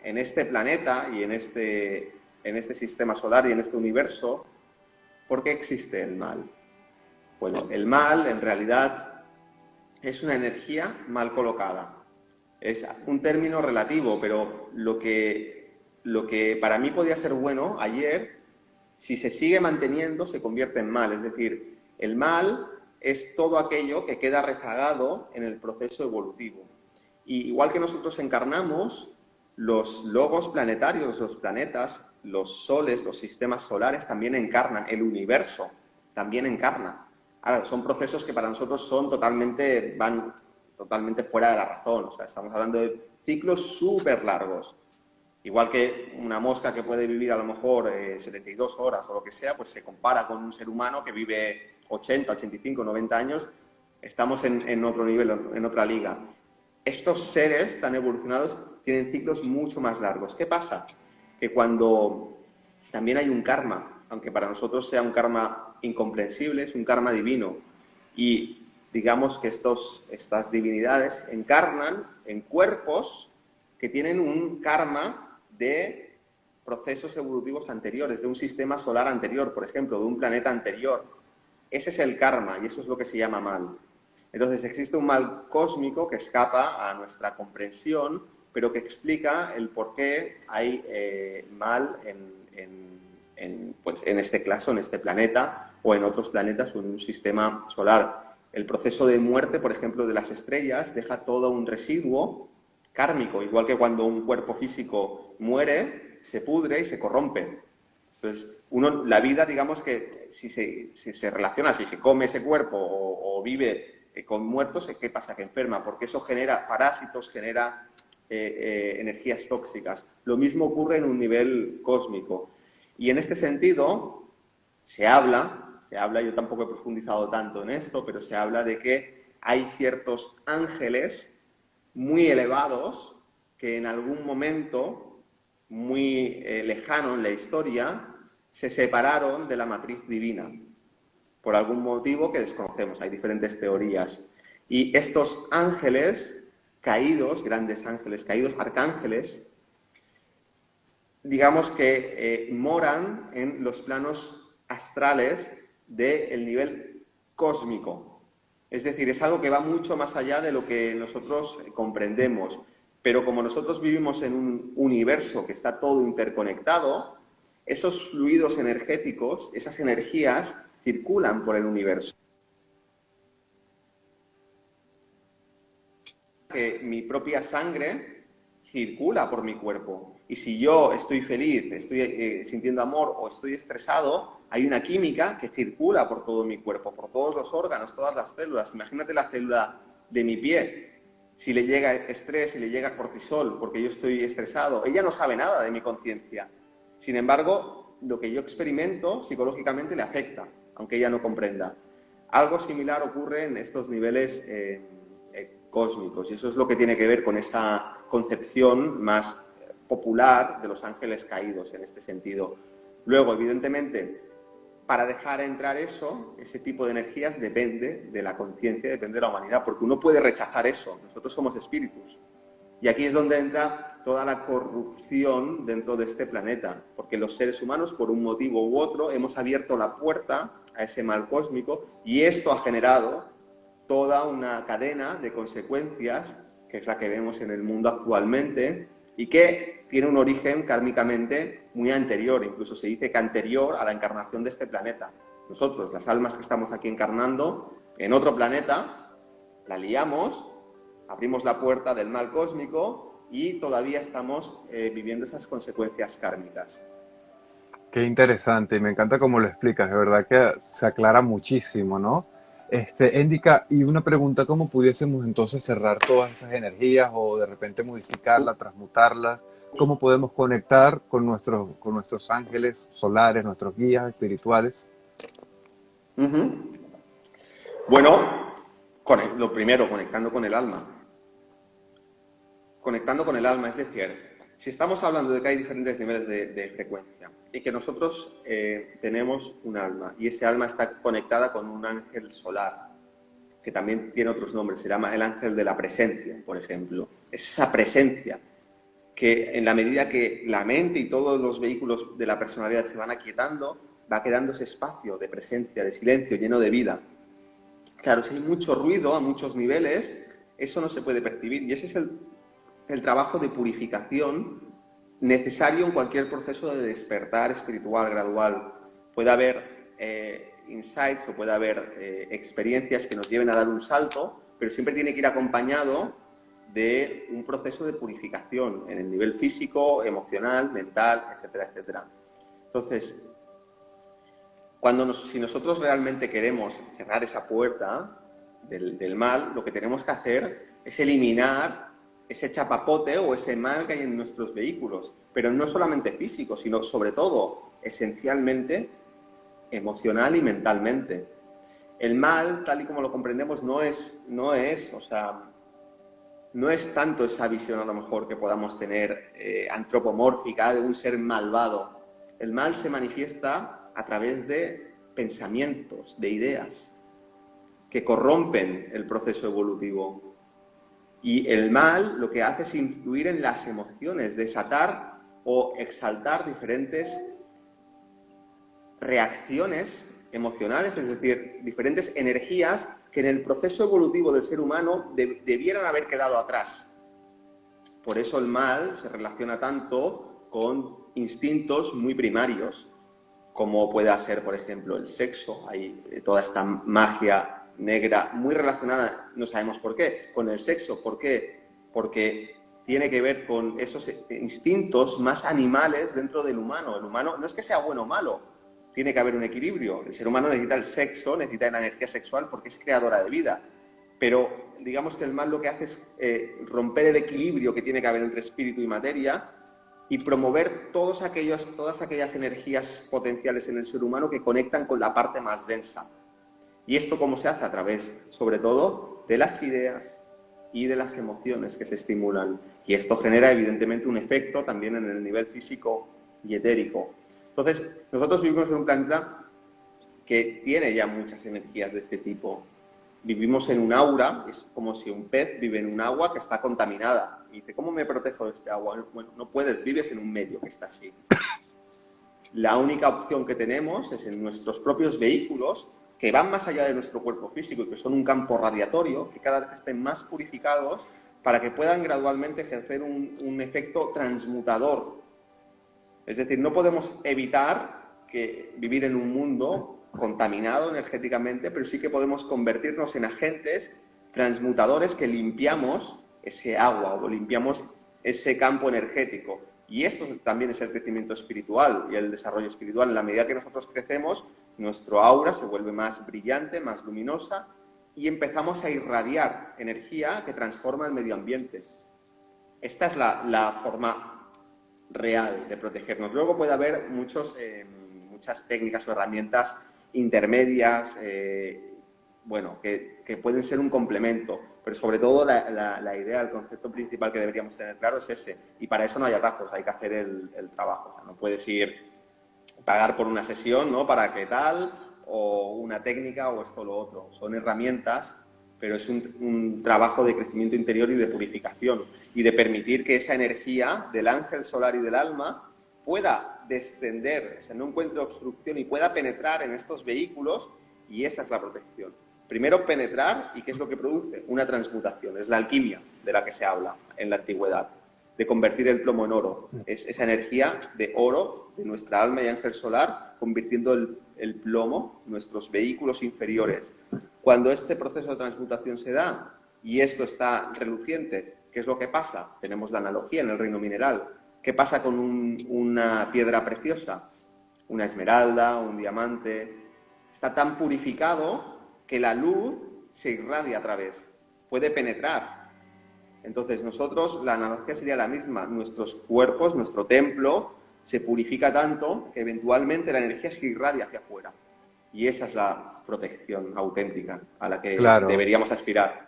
este planeta y en este sistema solar y en este universo, ¿por qué existe el mal? Bueno, el mal en realidad es una energía mal colocada. Es un término relativo, pero lo que para mí podía ser bueno ayer, si se sigue manteniendo, se convierte en mal. Es decir, el mal es todo aquello que queda rezagado en el proceso evolutivo. Y igual que nosotros encarnamos, los logos planetarios, los planetas, los soles, los sistemas solares también encarnan, el universo también encarna. Ahora, son procesos que para nosotros van totalmente fuera de la razón. O sea, estamos hablando de ciclos súper largos. Igual que una mosca que puede vivir a lo mejor 72 horas o lo que sea, pues se compara con un ser humano que vive 80, 85, 90 años. Estamos en otro nivel, en otra liga. Estos seres tan evolucionados tienen ciclos mucho más largos. ¿Qué pasa? Que cuando también hay un karma, aunque para nosotros sea un karma incomprensible, es un karma divino. Y digamos que estas divinidades encarnan en cuerpos que tienen un karma de procesos evolutivos anteriores, de un sistema solar anterior, por ejemplo, de un planeta anterior. Ese es el karma y eso es lo que se llama mal. Entonces existe un mal cósmico que escapa a nuestra comprensión, pero que explica el por qué hay mal en este caso, en este planeta o en otros planetas o en un sistema solar. El proceso de muerte, por ejemplo, de las estrellas deja todo un residuo kármico, igual que cuando un cuerpo físico muere, se pudre y se corrompe. Entonces, la vida, digamos que si se relaciona, si se come ese cuerpo o vive con muertos, ¿qué pasa? Que enferma, porque eso genera parásitos, genera energías tóxicas. Lo mismo ocurre en un nivel cósmico. Y en este sentido, se habla, yo tampoco he profundizado tanto en esto, pero se habla de que hay ciertos ángeles muy elevados que en algún momento muy lejano en la historia se separaron de la matriz divina por algún motivo que desconocemos. Hay diferentes teorías. Y estos ángeles caídos, grandes ángeles caídos, arcángeles, digamos que moran en los planos astrales del nivel cósmico. Es decir, es algo que va mucho más allá de lo que nosotros comprendemos. Pero como nosotros vivimos en un universo que está todo interconectado, esos fluidos energéticos, esas energías, circulan por el universo. Que mi propia sangre circula por mi cuerpo. Y si yo estoy feliz, estoy sintiendo amor o estoy estresado, hay una química que circula por todo mi cuerpo, por todos los órganos, todas las células. Imagínate la célula de mi pie. Si le llega estrés, si le llega cortisol, porque yo estoy estresado, ella no sabe nada de mi conciencia. Sin embargo, lo que yo experimento psicológicamente le afecta, aunque ella no comprenda. Algo similar ocurre en estos niveles cósmicos, y eso es lo que tiene que ver con esa concepción más popular de los ángeles caídos en este sentido. Luego, evidentemente, para dejar entrar ese tipo de energías depende de la conciencia, depende de la humanidad, porque uno puede rechazar eso. Nosotros somos espíritus. Y aquí es donde entra toda la corrupción dentro de este planeta, porque los seres humanos, por un motivo u otro, hemos abierto la puerta a ese mal cósmico, y esto ha generado toda una cadena de consecuencias, que es la que vemos en el mundo actualmente, y que tiene un origen kármicamente muy anterior, incluso se dice que anterior a la encarnación de este planeta. Nosotros, las almas que estamos aquí encarnando, en otro planeta, la liamos, abrimos la puerta del mal cósmico y todavía estamos viviendo esas consecuencias kármicas. Qué interesante, y me encanta cómo lo explicas, de verdad que se aclara muchísimo, ¿no? Endika, y una pregunta, ¿cómo pudiésemos entonces cerrar todas esas energías o de repente modificarlas, transmutarlas? ¿Cómo podemos conectar con nuestros ángeles solares, nuestros guías espirituales? Bueno, lo primero, conectando con el alma. Conectando con el alma, es decir, si estamos hablando de que hay diferentes niveles de frecuencia y que nosotros tenemos un alma y ese alma está conectada con un ángel solar, que también tiene otros nombres, se llama el ángel de la presencia, por ejemplo. Es esa presencia que en la medida que la mente y todos los vehículos de la personalidad se van aquietando, va quedando ese espacio de presencia, de silencio, lleno de vida. Claro, si hay mucho ruido a muchos niveles, eso no se puede percibir, y ese es el trabajo de purificación necesario en cualquier proceso de despertar espiritual gradual. Puede haber insights o puede haber experiencias que nos lleven a dar un salto, pero siempre tiene que ir acompañado de un proceso de purificación en el nivel físico, emocional, mental, etcétera, etcétera. Entonces, si nosotros realmente queremos cerrar esa puerta del mal, lo que tenemos que hacer es eliminar ese chapapote o ese mal que hay en nuestros vehículos, pero no solamente físico, sino sobre todo, esencialmente, emocional y mentalmente. El mal, tal y como lo comprendemos, no es tanto esa visión a lo mejor que podamos tener antropomórfica de un ser malvado. El mal se manifiesta a través de pensamientos, de ideas, que corrompen el proceso evolutivo. Y el mal lo que hace es influir en las emociones, desatar o exaltar diferentes reacciones emocionales, es decir, diferentes energías que en el proceso evolutivo del ser humano debieran haber quedado atrás. Por eso el mal se relaciona tanto con instintos muy primarios, como pueda ser, por ejemplo, el sexo. Hay toda esta magia negra muy relacionada, no sabemos por qué, con el sexo. ¿Por qué? Porque tiene que ver con esos instintos más animales dentro del humano. El humano no es que sea bueno o malo, tiene que haber un equilibrio. El ser humano necesita el sexo, necesita la energía sexual porque es creadora de vida. Pero digamos que el mal lo que hace es romper el equilibrio que tiene que haber entre espíritu y materia y promover todas aquellas energías potenciales en el ser humano que conectan con la parte más densa. ¿Y esto cómo se hace? A través, sobre todo, de las ideas y de las emociones que se estimulan. Y esto genera, evidentemente, un efecto también en el nivel físico y etérico. Entonces, nosotros vivimos en un planeta que tiene ya muchas energías de este tipo. Vivimos en un aura, es como si un pez vive en un agua que está contaminada. Y dice, ¿cómo me protejo de este agua? Bueno, no puedes, vives en un medio que está así. La única opción que tenemos es en nuestros propios vehículos, que van más allá de nuestro cuerpo físico y que son un campo radiatorio, que cada vez estén más purificados para que puedan gradualmente ejercer un efecto transmutador. Es decir, no podemos evitar vivir en un mundo contaminado energéticamente, pero sí que podemos convertirnos en agentes transmutadores que limpiamos ese agua o limpiamos ese campo energético. Y esto también es el crecimiento espiritual y el desarrollo espiritual. En la medida que nosotros crecemos, nuestro aura se vuelve más brillante, más luminosa y empezamos a irradiar energía que transforma el medio ambiente. Esta es la forma real de protegernos. Luego puede haber muchas técnicas o herramientas intermedias, bueno, que pueden ser un complemento, pero sobre todo la idea, el concepto principal que deberíamos tener claro es ese. Y para eso no hay atajos, hay que hacer el trabajo. O sea, no puedes pagar por una sesión, ¿no? Para qué tal, o una técnica, o esto o lo otro. Son herramientas, pero es un trabajo de crecimiento interior y de purificación, y de permitir que esa energía del ángel solar y del alma pueda descender, o sea, no encuentre obstrucción y pueda penetrar en estos vehículos, y esa es la protección. Primero penetrar, ¿y qué es lo que produce? Una transmutación, es la alquimia de la que se habla en la antigüedad, de convertir el plomo en oro. Es esa energía de oro de nuestra alma y ángel solar, convirtiendo el plomo, nuestros vehículos inferiores. Cuando este proceso de transmutación se da y esto está reluciente, ¿qué es lo que pasa? Tenemos la analogía en el reino mineral. ¿Qué pasa con una piedra preciosa? Una esmeralda, un diamante. Está tan purificado que la luz se irradia a través, puede penetrar. Entonces nosotros, la analogía sería la misma, nuestros cuerpos, nuestro templo, se purifica tanto que eventualmente la energía se irradia hacia afuera. Y esa es la protección auténtica a la que Claro, deberíamos aspirar.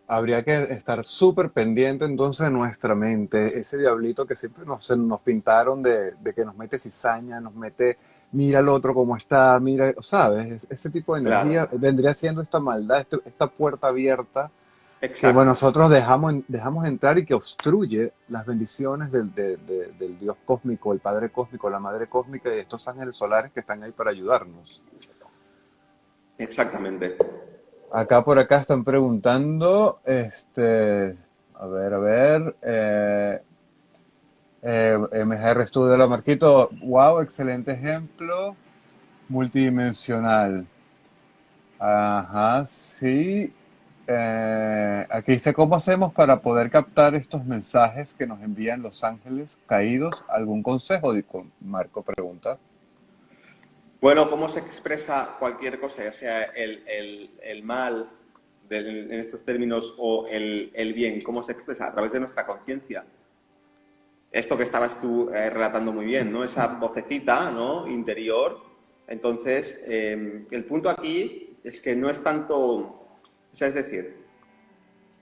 habría que estar súper pendiente entonces de nuestra mente, ese diablito que siempre nos pintaron de que nos mete cizaña, nos mete, mira al otro cómo está, mira, ¿sabes? Ese tipo de energía Claro, vendría siendo esta maldad, esta puerta abierta que bueno, exacto. nosotros dejamos entrar y que obstruye las bendiciones del Dios cósmico, el Padre cósmico, la Madre cósmica y estos ángeles solares que están ahí para ayudarnos. Exactamente. Acá por acá están preguntando, a ver, MGR Studio La Marquito, wow, excelente ejemplo, multidimensional. Ajá, sí. Aquí dice, ¿cómo hacemos para poder captar estos mensajes que nos envían los ángeles caídos? ¿Algún consejo? Marco pregunta. Bueno, ¿cómo se expresa cualquier cosa, ya sea el mal en estos términos o el bien? ¿Cómo se expresa? A través de nuestra conciencia. Esto que estabas tú relatando muy bien, ¿no? Esa vocecita, ¿no? Interior. Entonces, el punto aquí es que no es tanto, o sea, es decir,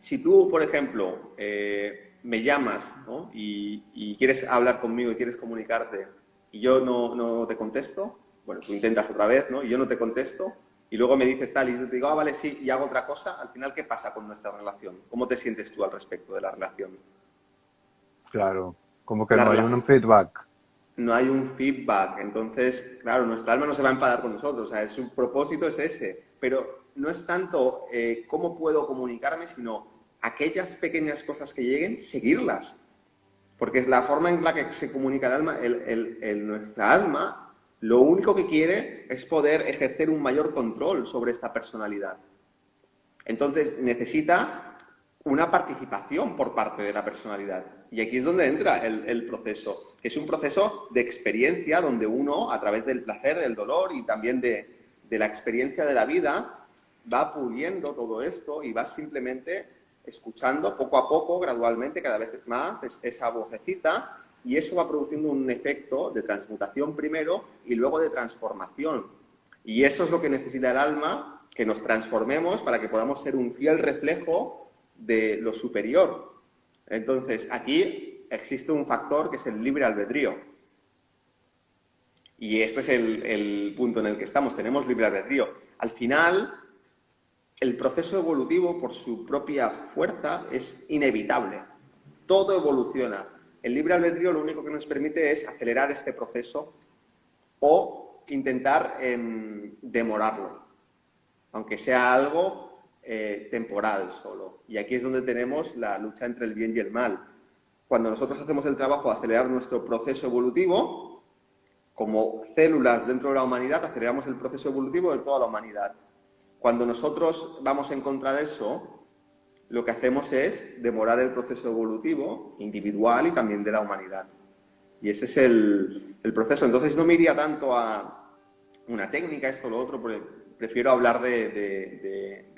si tú, por ejemplo, me llamas, ¿no? y quieres hablar conmigo y quieres comunicarte y yo no te contesto, bueno, tú intentas otra vez, ¿no? Y yo no te contesto y luego me dices tal y yo te digo, ah, vale, sí, y hago otra cosa, al final, ¿qué pasa con nuestra relación? ¿Cómo te sientes tú al respecto de la relación? Claro, como que La no hay relación un feedback. no hay un feedback. Entonces, claro, nuestra alma no se va a enfadar con nosotros, o sea, su propósito es ese. Pero no es tanto cómo puedo comunicarme, sino aquellas pequeñas cosas que lleguen, seguirlas. Porque es la forma en la que se comunica el alma, nuestra alma, lo único que quiere es poder ejercer un mayor control sobre esta personalidad. Entonces necesita una participación por parte de la personalidad. Y aquí es donde entra el proceso, que es un proceso de experiencia donde uno, a través del placer, del dolor y también de la experiencia de la vida, va puliendo todo esto y va simplemente escuchando poco a poco, gradualmente, cada vez más, esa vocecita, y eso va produciendo un efecto de transmutación primero y luego de transformación. Y eso es lo que necesita el alma, que nos transformemos para que podamos ser un fiel reflejo de lo superior. Entonces, aquí existe un factor que es el libre albedrío. Y este es el punto en el que estamos, tenemos libre albedrío. Al final, el proceso evolutivo, por su propia fuerza, es inevitable. Todo evoluciona. El libre albedrío lo único que nos permite es acelerar este proceso o intentar demorarlo, aunque sea algo temporal solo. Y aquí es donde tenemos la lucha entre el bien y el mal. Cuando nosotros hacemos el trabajo de acelerar nuestro proceso evolutivo, como células dentro de la humanidad, aceleramos el proceso evolutivo de toda la humanidad. Cuando nosotros vamos en contra de eso, lo que hacemos es demorar el proceso evolutivo individual y también de la humanidad. Y ese es el proceso. Entonces no me iría tanto a una técnica, esto o lo otro, porque prefiero hablar de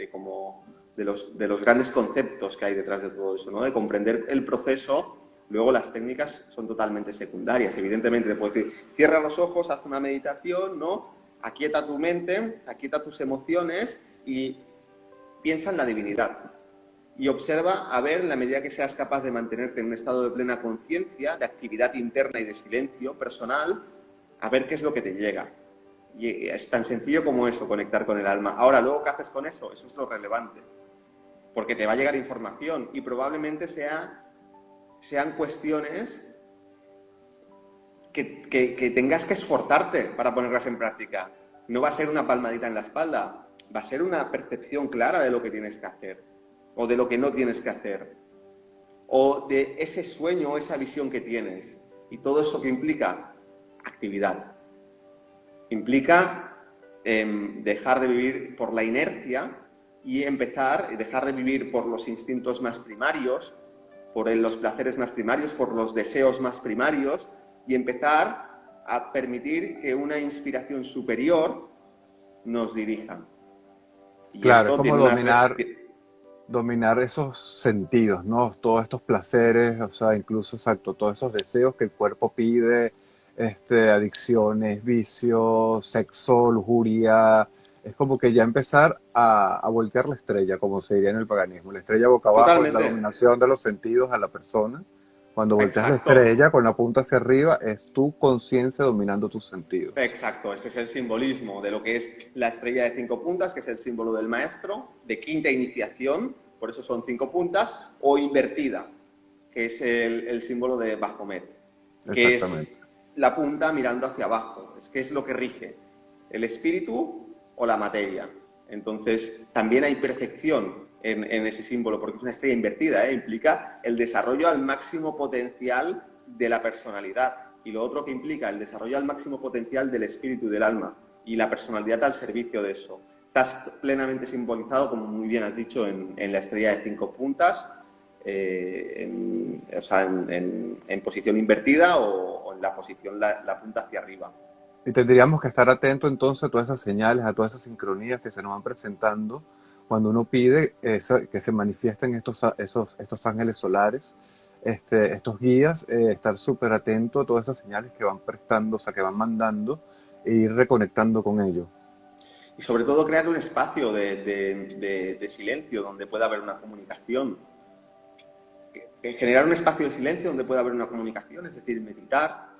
los grandes conceptos que hay detrás de todo eso, ¿no? De comprender el proceso. Luego las técnicas son totalmente secundarias. Evidentemente te puedo decir, cierra los ojos, haz una meditación, ¿no? Aquieta tu mente, aquieta tus emociones y piensa en la divinidad. Y observa a ver, en la medida que seas capaz de mantenerte en un estado de plena conciencia, de actividad interna y de silencio personal, a ver qué es lo que te llega. Y es tan sencillo como eso, conectar con el alma. Ahora, luego, ¿qué haces con eso? Eso es lo relevante. Porque te va a llegar información y probablemente sean cuestiones que tengas que esforzarte para ponerlas en práctica. No va a ser una palmadita en la espalda, va a ser una percepción clara de lo que tienes que hacer o de lo que no tienes que hacer o de ese sueño o esa visión que tienes. Y todo eso que implica actividad. Implica dejar de vivir por la inercia y dejar de vivir por los instintos más primarios, por los placeres más primarios, por los deseos más primarios y empezar a permitir que una inspiración superior nos dirija. Y Claro, es esto como tiene dominar esos sentidos, ¿no? Todos estos placeres, o sea, incluso, exacto, todos esos deseos que el cuerpo pide, adicciones, vicios, sexo, lujuria. Es como que ya empezar a voltear la estrella, como se diría en el paganismo. La estrella boca abajo es la totalmente. dominación de los sentidos a la persona. Cuando volteas la Exacto. estrella con la punta hacia arriba, es tu conciencia dominando tus sentidos. Exacto, ese es el simbolismo de lo que es la estrella de 5 puntas, que es el símbolo del maestro, de quinta iniciación, por eso son 5 puntas, o invertida, que es el símbolo de Baphomet, que Exactamente. es la punta mirando hacia abajo, es que es lo que rige, el espíritu o la materia. Entonces, también hay perfección en ese símbolo, porque es una estrella invertida, implica el desarrollo al máximo potencial de la personalidad. Y lo otro que implica el desarrollo al máximo potencial del espíritu y del alma y la personalidad al servicio de eso. Estás plenamente simbolizado, como muy bien has dicho, en la estrella de 5 puntas, en posición invertida o en la posición, la punta hacia arriba. Y tendríamos que estar atentos entonces a todas esas señales, a todas esas sincronías que se nos van presentando cuando uno pide que se manifiesten estos ángeles solares, estos guías, estar súper atento a todas esas señales que van prestando, o sea, que van mandando e ir reconectando con ellos. Y sobre todo crear un espacio de silencio donde pueda haber una comunicación. Generar un espacio de silencio donde pueda haber una comunicación, es decir, meditar,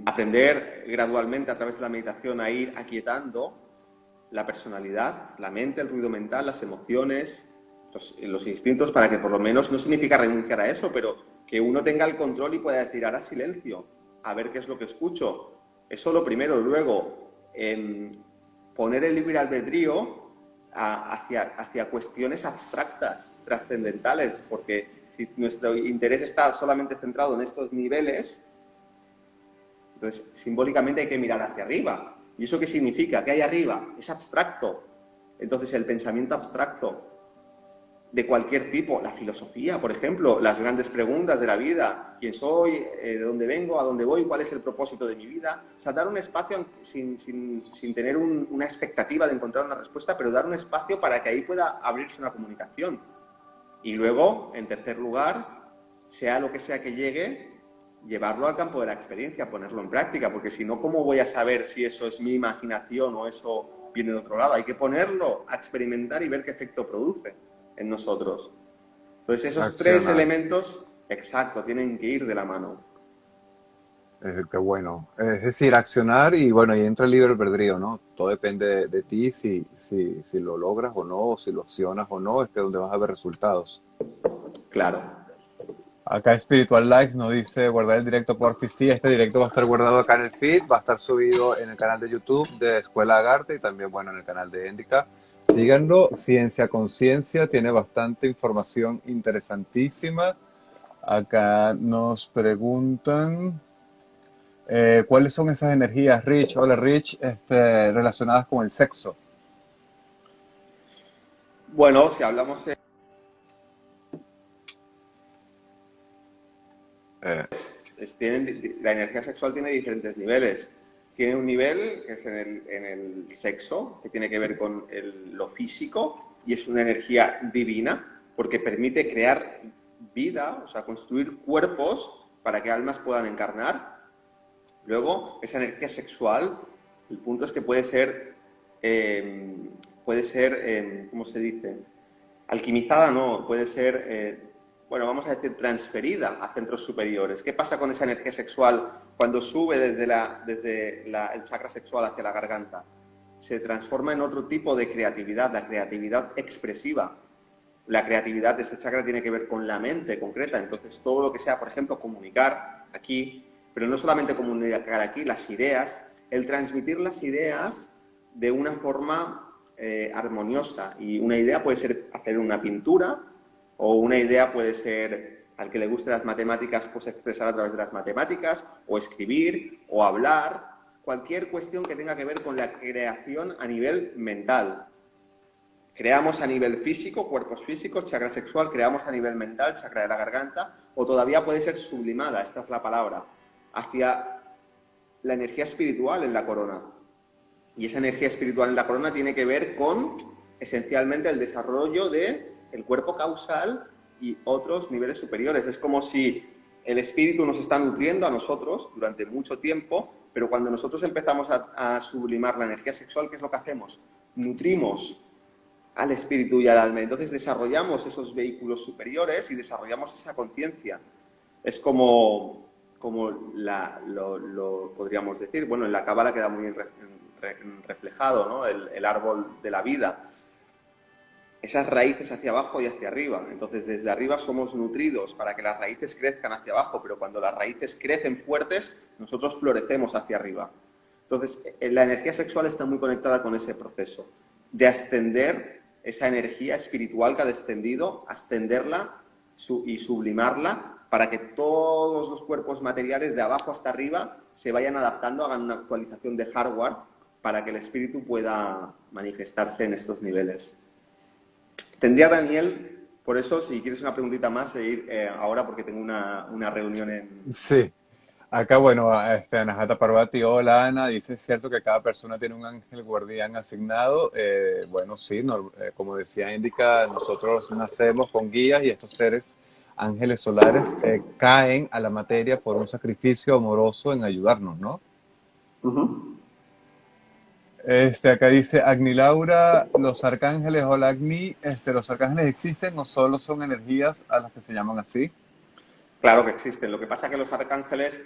aprender gradualmente a través de la meditación a ir aquietando la personalidad, la mente, el ruido mental, las emociones, los instintos, para que por lo menos, no significa renunciar a eso, pero que uno tenga el control y pueda decir, ahora silencio, a ver qué es lo que escucho. Eso lo primero. Luego, poner el libre albedrío hacia cuestiones abstractas, trascendentales, porque si nuestro interés está solamente centrado en estos niveles, entonces simbólicamente hay que mirar hacia arriba. ¿Y eso qué significa? ¿Qué hay arriba? Es abstracto. Entonces el pensamiento abstracto de cualquier tipo, la filosofía, por ejemplo, las grandes preguntas de la vida, quién soy, de dónde vengo, a dónde voy, cuál es el propósito de mi vida. O sea, dar un espacio sin tener una expectativa de encontrar una respuesta, pero dar un espacio para que ahí pueda abrirse una comunicación. Y luego, en tercer lugar, sea lo que sea que llegue, llevarlo al campo de la experiencia, ponerlo en práctica, porque si no, ¿cómo voy a saber si eso es mi imaginación o eso viene de otro lado? Hay que ponerlo a experimentar y ver qué efecto produce en nosotros. Entonces esos tres Accionar. elementos, exacto, tienen que ir de la mano. Qué bueno. Es decir, accionar y bueno, ahí entra el libre albedrío, ¿no? Todo depende de ti si lo logras o no, o si lo accionas o no, es que donde vas a ver resultados. Claro. Acá Spiritual Likes nos dice guardar el directo por sí, este directo va a estar guardado acá en el feed, va a estar subido en el canal de YouTube de Escuela Agarte y también, bueno, en el canal de Éndica. Síganlo, Ciencia Conciencia, tiene bastante información interesantísima. Acá nos preguntan cuáles son esas energías, Rich, hola Rich, relacionadas con el sexo. Bueno, si hablamos Eh, La energía sexual tiene diferentes niveles. Tiene un nivel que es en el sexo, que tiene que ver con lo físico, y es una energía divina, porque permite crear vida, o sea, construir cuerpos para que almas puedan encarnar. Luego, esa energía sexual, el punto es que puede ser, ¿cómo se dice? Alquimizada, no, puede ser, bueno, vamos a decir, transferida a centros superiores. ¿Qué pasa con esa energía sexual cuando sube el chakra sexual hacia la garganta? Se transforma en otro tipo de creatividad, la creatividad expresiva. La creatividad de este chakra tiene que ver con la mente concreta, entonces todo lo que sea, por ejemplo, comunicar aquí, pero no solamente comunicar aquí, las ideas, el transmitir las ideas de una forma armoniosa. Y una idea puede ser hacer una pintura, o una idea puede ser, al que le guste las matemáticas, pues expresar a través de las matemáticas, o escribir, o hablar, cualquier cuestión que tenga que ver con la creación a nivel mental. Creamos a nivel físico, cuerpos físicos, chakra sexual, creamos a nivel mental, chakra de la garganta, o todavía puede ser sublimada, esta es la palabra, hacia la energía espiritual en la corona. Y esa energía espiritual en la corona tiene que ver con, esencialmente, el desarrollo del cuerpo causal y otros niveles superiores. Es como si el espíritu nos está nutriendo a nosotros durante mucho tiempo, pero cuando nosotros empezamos a sublimar la energía sexual, ¿qué es lo que hacemos? Nutrimos al espíritu y al alma. Entonces desarrollamos esos vehículos superiores y desarrollamos esa conciencia. Es como lo podríamos decir, bueno, en la Cábala queda muy reflejado, ¿no? El árbol de la vida. Esas raíces hacia abajo y hacia arriba. Entonces desde arriba somos nutridos para que las raíces crezcan hacia abajo, pero cuando las raíces crecen fuertes, nosotros florecemos hacia arriba. Entonces la energía sexual está muy conectada con ese proceso de ascender esa energía espiritual que ha descendido, ascenderla y sublimarla para que todos los cuerpos materiales de abajo hasta arriba se vayan adaptando, hagan una actualización de hardware para que el espíritu pueda manifestarse en estos niveles. Tendría, Daniel, por eso, si quieres una preguntita más, de ir ahora porque tengo una reunión en... sí, acá, bueno, Anahata Parvati, hola Ana, dice, ¿es cierto que cada persona tiene un ángel guardián asignado? Bueno, sí, como decía Indica, nosotros nacemos con guías y estos seres, ángeles solares, caen a la materia por un sacrificio amoroso en ayudarnos, ¿no? Uh-huh. Acá dice Agni Laura, los arcángeles, hola Agni, ¿los arcángeles existen o solo son energías a las que se llaman así? Claro que existen. Lo que pasa es que los arcángeles,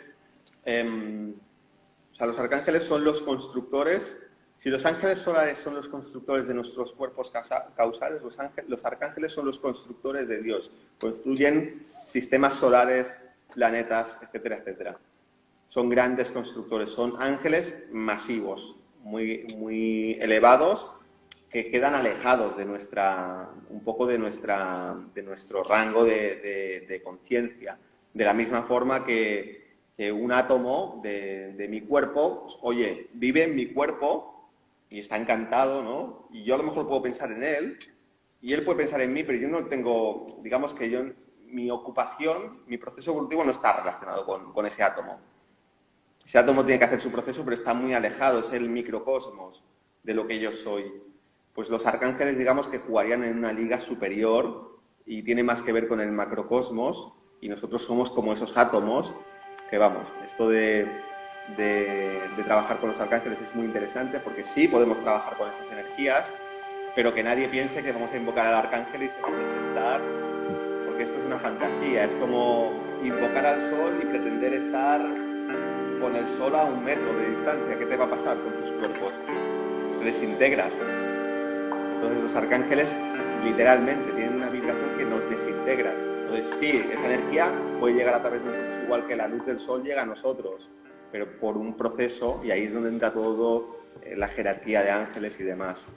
o sea, los arcángeles son los constructores. Si los ángeles solares son los constructores de nuestros cuerpos causales, los arcángeles son los constructores de Dios. Construyen sistemas solares, planetas, etcétera, etcétera. Son grandes constructores, son ángeles masivos, muy, muy elevados, que quedan alejados de un poco de nuestro rango de conciencia. De la misma forma que un átomo de mi cuerpo, pues, oye, vive en mi cuerpo y está encantado, ¿no? Y yo a lo mejor puedo pensar en él y él puede pensar en mí, pero yo no tengo, digamos que mi ocupación, mi proceso evolutivo no está relacionado con ese átomo. Ese átomo tiene que hacer su proceso, pero está muy alejado, es el microcosmos de lo que yo soy. Pues los arcángeles, digamos que jugarían en una liga superior y tiene más que ver con el macrocosmos y nosotros somos como esos átomos que, vamos, esto de trabajar con los arcángeles es muy interesante porque sí podemos trabajar con esas energías, pero que nadie piense que vamos a invocar al arcángel y se va a presentar, porque esto es una fantasía, es como invocar al sol y pretender estar con el sol a 1 metro de distancia. ¿Qué te va a pasar con tus cuerpos? Te desintegras. Entonces los arcángeles literalmente tienen una vibración que nos desintegra. Entonces sí, esa energía puede llegar a través de nosotros, igual que la luz del sol llega a nosotros, pero por un proceso, y ahí es donde entra todo la jerarquía de ángeles y demás.